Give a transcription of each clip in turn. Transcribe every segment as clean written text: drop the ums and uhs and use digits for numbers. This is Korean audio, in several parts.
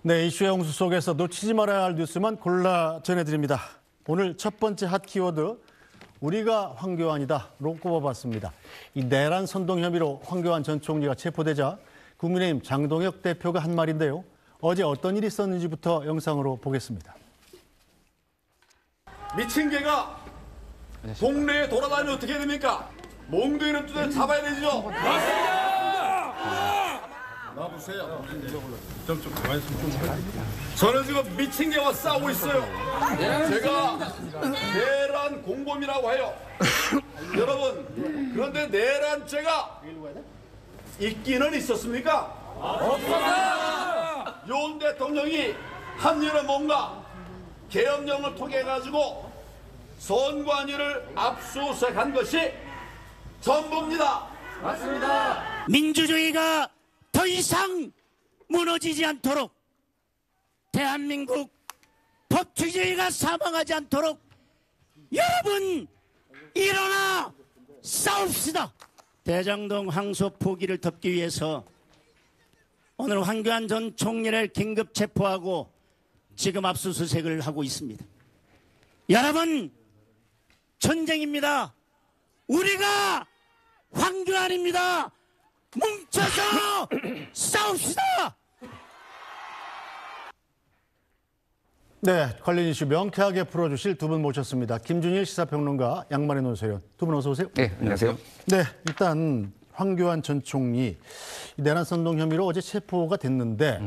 네, 이슈의 홍수 속에서 놓치지 말아야 할 뉴스만 골라 전해드립니다. 오늘 첫 번째 핫 키워드, 우리가 황교안이다로 꼽아봤습니다. 이 내란 선동 혐의로 황교안 전 총리가 체포되자 국민의힘 장동혁 대표가 한 말인데요. 어제 어떤 일이 있었는지부터 영상으로 보겠습니다. 미친 개가 동네에 돌아다니면 어떻게 됩니까? 몽둥이를 뜯어 잡아야 되죠. 맞습니다. 나보세요. 좀 가만히 있으면 저는 지금 미친 개와 싸우고 있어요. 제가 내란 공범이라고 해요. 여러분, 그런데 내란죄가 있기는 있었습니까? 없었다. 윤 대통령이 한 일은 뭔가 계엄령을 통해 가지고 선관위를 압수수색한 것이 전부입니다. 맞습니다. 민주주의가 더 이상 무너지지 않도록, 대한민국 법치주의가 사망하지 않도록 여러분 일어나 싸웁시다. 대장동 항소 포기를 덮기 위해서 오늘 황교안 전 총리를 긴급 체포하고 지금 압수수색을 하고 있습니다. 여러분, 전쟁입니다. 우리가 황교안입니다. 뭉쳐서 싸웁시다. 네, 관련 이슈 명쾌하게 풀어주실 두 분 모셨습니다. 김준일 시사평론가, 양만희 논설위원, 두 분 어서 오세요. 네, 안녕하세요. 네, 일단 황교안 전 총리 내란 선동 혐의로 어제 체포가 됐는데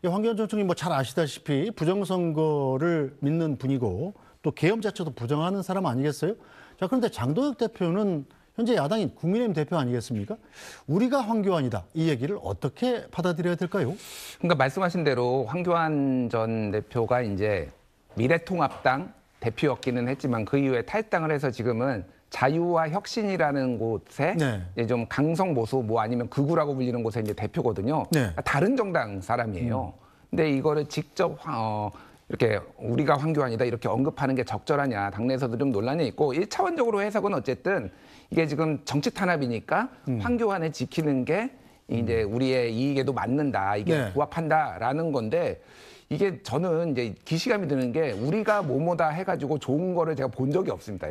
이 황교안 전 총리 뭐 잘 아시다시피 부정선거를 믿는 분이고 또 계엄 자체도 부정하는 사람 아니겠어요? 자, 그런데 장동혁 대표는 현재 야당인 국민의힘 대표 아니겠습니까? 우리가 황교안이다. 이 얘기를 어떻게 받아들여야 될까요? 그러니까 말씀하신 대로 황교안 전 대표가 이제 미래통합당 대표였기는 했지만 그 이후에 탈당을 해서 지금은 자유와 혁신이라는 곳에 네. 이제 좀 강성 모수 뭐 아니면 극우라고 불리는 곳에 이제 대표거든요. 네. 그러니까 다른 정당 사람이에요. 근데 이거를 직접 이렇게 우리가 황교안이다 이렇게 언급하는 게 적절하냐, 당내에서도 좀 논란이 있고 1차원적으로 해석은 어쨌든 이게 지금 정치 탄압이니까 황교안을 지키는 게 이제 우리의 이익에도 맞는다, 이게 네. 부합한다라는 건데 이게 저는 이제 기시감이 드는 게 우리가 뭐뭐다 해가지고 좋은 거를 제가 본 적이 없습니다.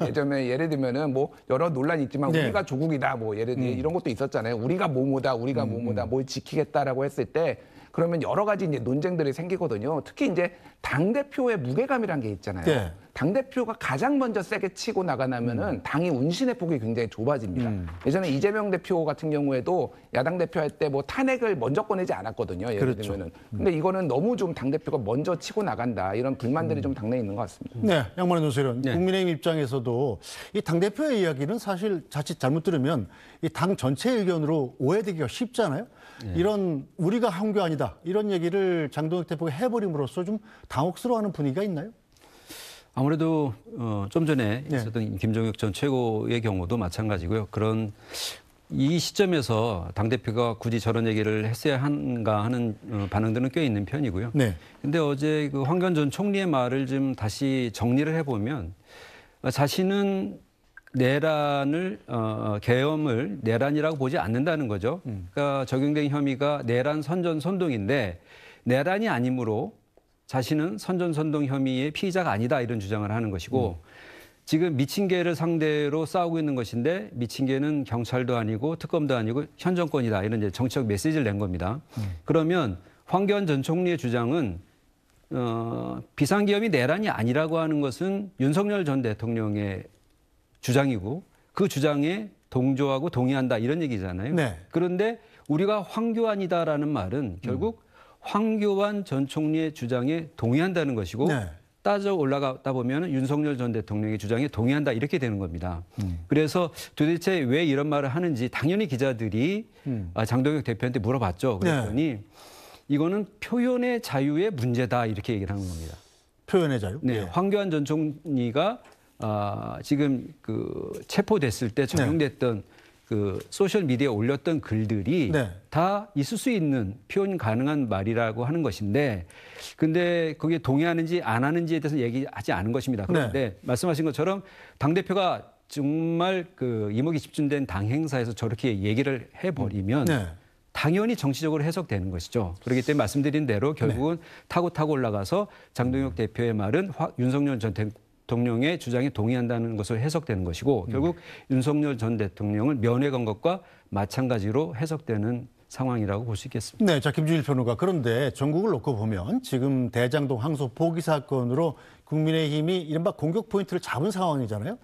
예전에 예를 들면은 뭐 여러 논란이 있지만 네. 우리가 조국이다 뭐 예를 들어 이런 것도 있었잖아요. 우리가 뭐뭐다, 우리가 뭐뭐다, 뭘 지키겠다라고 했을 때 그러면 여러 가지 이제 논쟁들이 생기거든요. 특히 이제 당대표의 무게감이란 게 있잖아요. 네. 당대표가 가장 먼저 세게 치고 나가나면은 당이 운신의 폭이 굉장히 좁아집니다. 예전에 이재명 대표 같은 경우에도 야당 대표 할 때 뭐 탄핵을 먼저 꺼내지 않았거든요. 예를 그렇죠. 들면은. 근데 이거는 너무 좀 당대표가 먼저 치고 나간다. 이런 불만들이 좀 당내에 있는 것 같습니다. 네, 양만희 논설위원. 네. 국민의힘 입장에서도 이 당대표의 이야기는 사실 자칫 잘못 들으면 이 당 전체 의견으로 오해되기가 쉽잖아요. 이런 우리가 황교안이다 이런 얘기를 장동혁 대표가 해버림으로써 좀 당혹스러워하는 분위기가 있나요? 아무래도 좀 전에 네. 있었던 김종혁 전 최고의 경우도 마찬가지고요. 그런 이 시점에서 당대표가 굳이 저런 얘기를 했어야 한가 하는 반응들은 꽤 있는 편이고요. 네. 근데 어제 그 황교안 전 총리의 말을 좀 다시 정리를 해보면 자신은 내란을 계엄을 내란이라고 보지 않는다는 거죠. 그러니까 적용된 혐의가 내란 선전 선동인데 내란이 아니므로 자신은 선전 선동 혐의의 피의자가 아니다 이런 주장을 하는 것이고 지금 미친 개를 상대로 싸우고 있는 것인데 미친 개는 경찰도 아니고 특검도 아니고 현 정권이다 이런 이제 정치적 메시지를 낸 겁니다. 그러면 황교안 전 총리의 주장은 비상계엄이 내란이 아니라고 하는 것은 윤석열 전 대통령의 주장이고 그 주장에 동조하고 동의한다 이런 얘기잖아요. 네. 그런데 우리가 황교안이다라는 말은 결국 황교안 전 총리의 주장에 동의한다는 것이고 네. 따져 올라가다 보면 윤석열 전 대통령의 주장에 동의한다 이렇게 되는 겁니다. 그래서 도대체 왜 이런 말을 하는지 당연히 기자들이 장동혁 대표한테 물어봤죠. 그랬더니 이거는 표현의 자유의 문제다 이렇게 얘기를 하는 겁니다. 표현의 자유? 네, 황교안 전 총리가 지금 그 체포됐을 때 적용됐던 그 소셜 미디어에 올렸던 글들이 네. 다 있을 수 있는 표현 가능한 말이라고 하는 것인데 근데 거기에 동의하는지 안 하는지에 대해서 얘기하지 않은 것입니다. 그런데 말씀하신 것처럼 당대표가 정말 그 이목이 집중된 당 행사에서 저렇게 얘기를 해버리면 당연히 정치적으로 해석되는 것이죠. 그렇기 때문에 말씀드린 대로 결국은 타고 올라가서 장동혁 대표의 말은 윤석열 전 대통령의 주장에 동의한다는 것으로 해석되는 것이고 결국 윤석열 전 대통령을 면회간 것과 마찬가지로 해석되는 상황이라고 볼 수 있겠습니다. 네, 자 김준일 평론가. 그런데 전국을 놓고 보면 지금 대장동 항소 포기 사건으로 국민의힘이 이른바 공격 포인트를 잡은 상황이잖아요.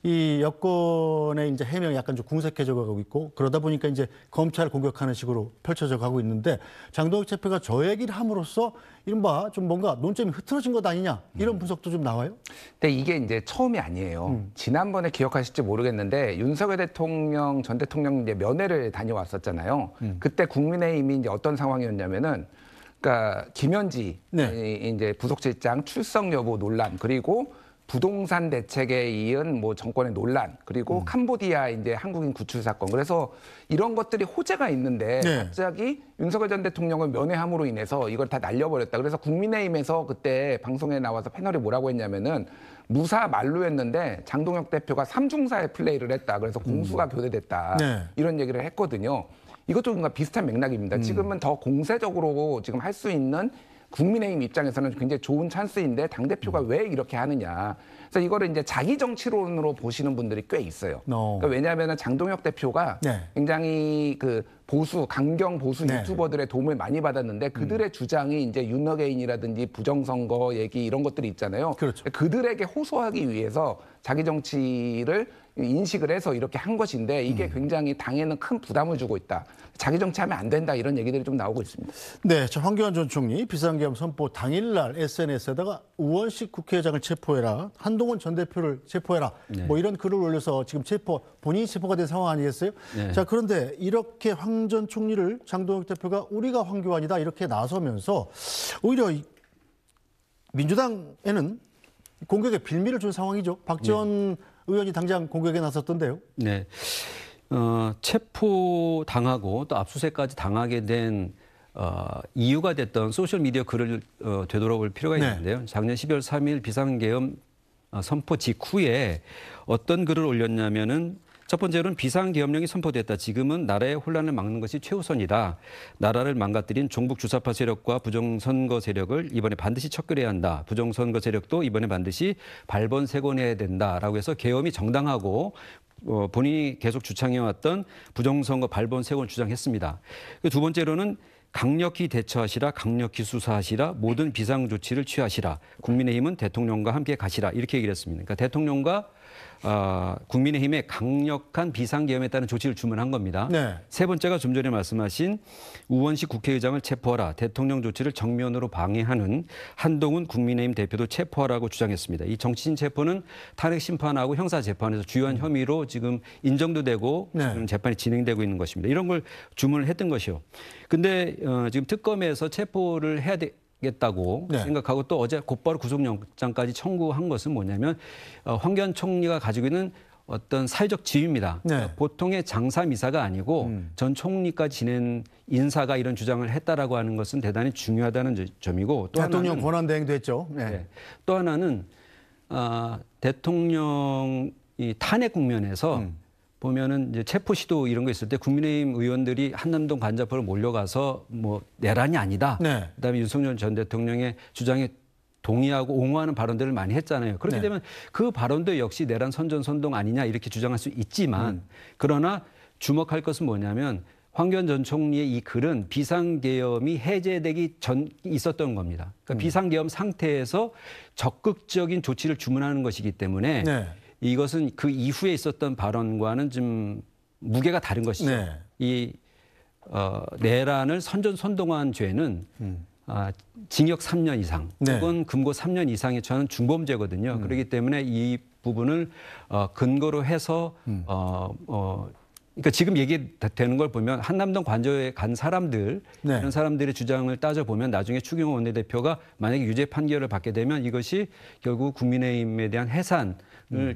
이 여권의 이제 해명이 약간 좀 궁색해져 가고 있고 그러다 보니까 이제 검찰 공격하는 식으로 펼쳐져 가고 있는데 장동혁 대표가 저 얘기를 함으로써 이른바 좀 뭔가 논점이 흐트러진 것 아니냐 이런 분석도 좀 나와요. 근데 이게 이제 처음이 아니에요. 지난번에 기억하실지 모르겠는데 윤석열 대통령 전 대통령 이제 면회를 다녀왔었잖아요. 그때 국민의힘이 이제 어떤 상황이었냐면은 그러니까 김현지 이제 부속실장 출석 여부 논란 그리고 부동산 대책에 이은 뭐 정권의 논란 그리고 캄보디아 이제 한국인 구출 사건 그래서 이런 것들이 호재가 있는데 갑자기 윤석열 전 대통령을 면회함으로 인해서 이걸 다 날려버렸다. 그래서 국민의힘에서 그때 방송에 나와서 패널이 뭐라고 했냐면은 무사 만루했는데 장동혁 대표가 삼중사의 플레이를 했다. 그래서 공수가 교대됐다. 이런 얘기를 했거든요. 이것도 뭔가 비슷한 맥락입니다. 지금은 더 공세적으로 지금 할 수 있는 국민의힘 입장에서는 굉장히 좋은 찬스인데 당대표가 왜 이렇게 하느냐. 그래서 이거를 이제 자기 정치론으로 보시는 분들이 꽤 있어요. 그러니까 왜냐하면 장동혁 대표가 굉장히 그 보수, 강경 보수 유튜버들의 도움을 많이 받았는데 그들의 주장이 이제 윤어게인이라든지 부정선거 얘기 이런 것들이 있잖아요. 그렇죠. 그들에게 호소하기 위해서 자기 정치를 인식을 해서 이렇게 한 것인데 이게 굉장히 당에는 큰 부담을 주고 있다. 자기 정치하면 안 된다 이런 얘기들이 좀 나오고 있습니다. 네, 저 황교안 전 총리 비상계엄 선포 당일날 SNS에다가 우원식 국회의장을 체포해라, 한동훈 전 대표를 체포해라, 뭐 이런 글을 올려서 지금 본인이 체포가 된 상황 아니겠어요? 자, 그런데 이렇게 황 전 총리를 장동혁 대표가 우리가 황교안이다 이렇게 나서면서 오히려 민주당에는 공격에 빌미를 준 상황이죠. 박지원 의원이 당장 공격에 나섰던데요. 네. 체포당하고 또 압수수색까지 당하게 된 이유가 됐던 소셜미디어 글을 되돌아볼 필요가 있는데요. 작년 12월 3일 비상계엄 선포 직후에 어떤 글을 올렸냐면은 첫 번째로는 비상계엄령이 선포됐다. 지금은 나라의 혼란을 막는 것이 최우선이다. 나라를 망가뜨린 종북 주사파 세력과 부정선거 세력을 이번에 반드시 척결해야 한다. 부정선거 세력도 이번에 반드시 발본색원해야 된다라고 해서 계엄이 정당하고 본인이 계속 주창해왔던 부정선거 발본색원 주장했습니다. 두 번째로는 강력히 대처하시라, 강력히 수사하시라, 모든 비상조치를 취하시라. 국민의힘은 대통령과 함께 가시라. 이렇게 얘기를 했습니다. 그러니까 대통령과 국민의힘의 강력한 비상계엄에 따른 조치를 주문한 겁니다. 세 번째가 좀 전에 말씀하신 우원식 국회의장을 체포하라. 대통령 조치를 정면으로 방해하는 한동훈 국민의힘 대표도 체포하라고 주장했습니다. 이 정치인 체포는 탄핵 심판하고 형사 재판에서 주요한 혐의로 지금 인정도 되고 지금 재판이 진행되고 있는 것입니다. 이런 걸 주문을 했던 것이요. 근데 지금 특검에서 체포를 해야 겠다고 생각하고 또 어제 곧바로 구속영장까지 청구한 것은 뭐냐면 황교안 총리가 가지고 있는 어떤 사회적 지위입니다. 보통의 장사미사가 아니고 전 총리까지 지낸 인사가 이런 주장을 했다라고 하는 것은 대단히 중요하다는 점이고 또 대통령 권한대행도 했죠. 또 하나는 대통령이 탄핵 국면에서 보면은 이제 체포 시도 이런 거 있을 때 국민의힘 의원들이 한남동 관자포로 몰려가서 뭐 내란이 아니다. 그다음에 윤석열 전 대통령의 주장에 동의하고 옹호하는 발언들을 많이 했잖아요. 그렇게 되면 그 발언도 역시 내란 선전선동 아니냐 이렇게 주장할 수 있지만 그러나 주목할 것은 뭐냐면 황교안 전 총리의 이 글은 비상계엄이 해제되기 전 있었던 겁니다. 그러니까 비상계엄 상태에서 적극적인 조치를 주문하는 것이기 때문에 이것은 그 이후에 있었던 발언과는 좀 무게가 다른 것이죠. 이 내란을 선전선동한 죄는 징역 3년 이상 혹은 금고 3년 이상에 처하는 중범죄거든요. 그렇기 때문에 이 부분을 근거로 해서 그러니까 지금 얘기되는 걸 보면 한남동 관저에 간 사람들 이런 사람들의 주장을 따져보면 나중에 추경호 원내대표가 만약에 유죄 판결을 받게 되면 이것이 결국 국민의힘에 대한 해산을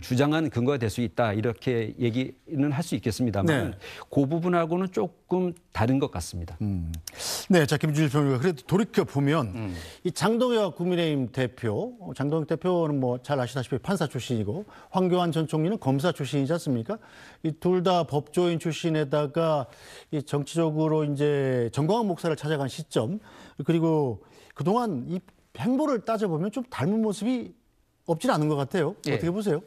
주장하는 근거가 될 수 있다 이렇게 얘기는 할 수 있겠습니다만 그 부분하고는 조금 다른 것 같습니다. 네, 자 김준일 평론가 그래도 돌이켜 보면 이 장동혁 국민의힘 대표, 장동혁 대표는 뭐 잘 아시다시피 판사 출신이고 황교안 전 총리는 검사 출신이지 않습니까? 이 둘 다 법조인 법조인 출신에다가 이 정치적으로 이제 정광훈 목사를 찾아간 시점, 그리고 그동안 이 행보를 따져보면 좀 닮은 모습이 없진 않은 것 같아요. 예. 어떻게 보세요?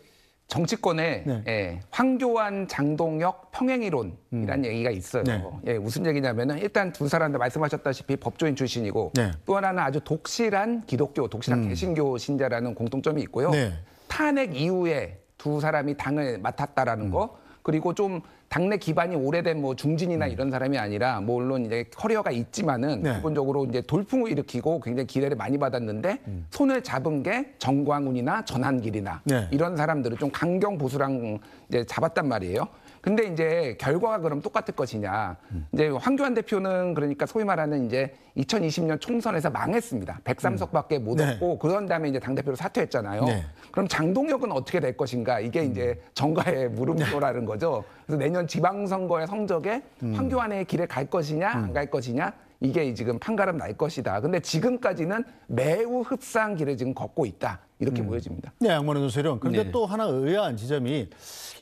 정치권에 네. 예, 황교안, 장동혁 평행이론이라는 얘기가 있어요. 네. 예, 무슨 얘기냐면은 일단 두 사람들 말씀하셨다시피 법조인 출신이고 네. 또 하나는 아주 독실한 기독교, 독실한 개신교 신자라는 공통점이 있고요. 네. 탄핵 이후에 두 사람이 당을 맡았다라는 거, 그리고 좀 당내 기반이 오래된 뭐 중진이나 이런 사람이 아니라 뭐 물론 이제 커리어가 있지만은 네. 기본적으로 이제 돌풍을 일으키고 굉장히 기대를 많이 받았는데 손을 잡은 게 정광훈이나 전한길이나 네. 이런 사람들을 좀 강경 보수랑 이제 잡았단 말이에요. 근데 이제 결과가 그럼 똑같을 것이냐. 이제 황교안 대표는 그러니까 소위 말하는 이제 2020년 총선에서 망했습니다. 103석밖에 못 네. 얻고 그런 다음에 이제 당대표로 사퇴했잖아요. 네. 그럼 장동혁은 어떻게 될 것인가. 이게 이제 정가의 물음표라는 거죠. 그래서 내년 지방선거의 성적에 황교안의 길에 갈 것이냐 안 갈 것이냐. 이게 지금 판가름 날 것이다. 근데 지금까지는 매우 흡사한 길을 지금 걷고 있다. 이렇게 보여집니다. 네, 양만원 소령. 그런데 네. 또 하나 의아한 지점이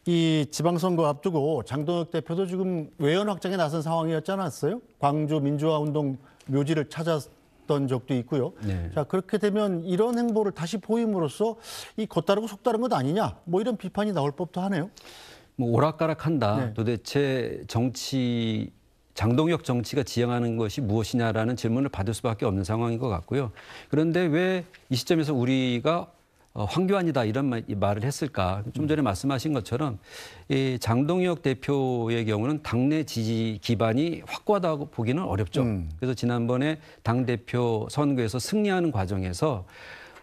이 지방선거 앞두고 장동혁 대표도 지금 외연 확장에 나선 상황이었지 않았어요? 광주 민주화운동 묘지를 찾았던 적도 있고요. 네. 자, 그렇게 되면 이런 행보를 다시 보임으로써 이 겉다르고 속다른 것 아니냐? 뭐 이런 비판이 나올 법도 하네요. 뭐 오락가락한다. 네. 도대체 장동혁 정치가 지향하는 것이 무엇이냐라는 질문을 받을 수밖에 없는 상황인 것 같고요. 그런데 왜 이 시점에서 우리가 황교안이다 이런 말을 했을까? 좀 전에 말씀하신 것처럼 이 장동혁 대표의 경우는 당내 지지 기반이 확고하다고 보기는 어렵죠. 그래서 지난번에 당대표 선거에서 승리하는 과정에서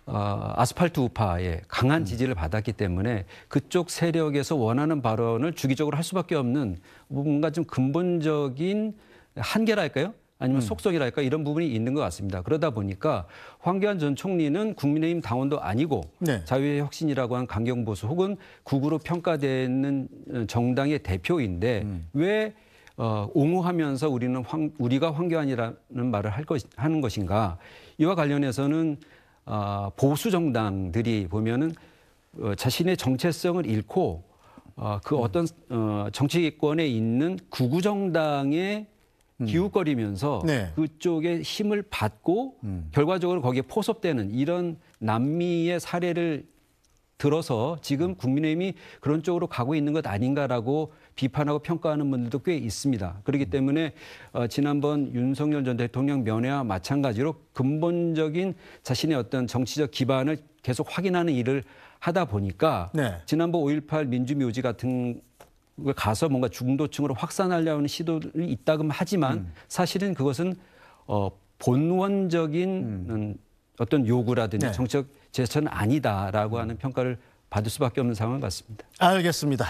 아스팔트 우파의 강한 지지를 받았기 때문에 그쪽 세력에서 원하는 발언을 주기적으로 할 수밖에 없는 뭔가 좀 근본적인 한계랄까요? 아니면 속성이랄까 이런 부분이 있는 것 같습니다. 그러다 보니까 황교안 전 총리는 국민의힘 당원도 아니고 네. 자유의 혁신이라고 하는 강경보수 혹은 극우로 평가되는 정당의 대표인데 왜 옹호하면서 우리가 황교안이라는 말을 하는 것인가? 이와 관련해서는 보수 정당들이 보면은 자신의 정체성을 잃고 그 어떤 정치권에 있는 극우 정당의 기웃거리면서 네. 그쪽에 힘을 받고 결과적으로 거기에 포섭되는 이런 남미의 사례를 들어서 지금 국민의힘이 그런 쪽으로 가고 있는 것 아닌가라고 비판하고 평가하는 분들도 꽤 있습니다. 그렇기 때문에 지난번 윤석열 전 대통령 면회와 마찬가지로 근본적인 자신의 어떤 정치적 기반을 계속 확인하는 일을 하다 보니까 네. 지난번 5.18 민주묘지 같은 걸 가서 뭔가 중도층으로 확산하려는 시도를 있다금 하지만 사실은 그것은 본원적인 어떤 요구라든지 네. 정책 제스처는 아니다라고 하는 평가를 받을 수밖에 없는 상황 같습니다. 알겠습니다.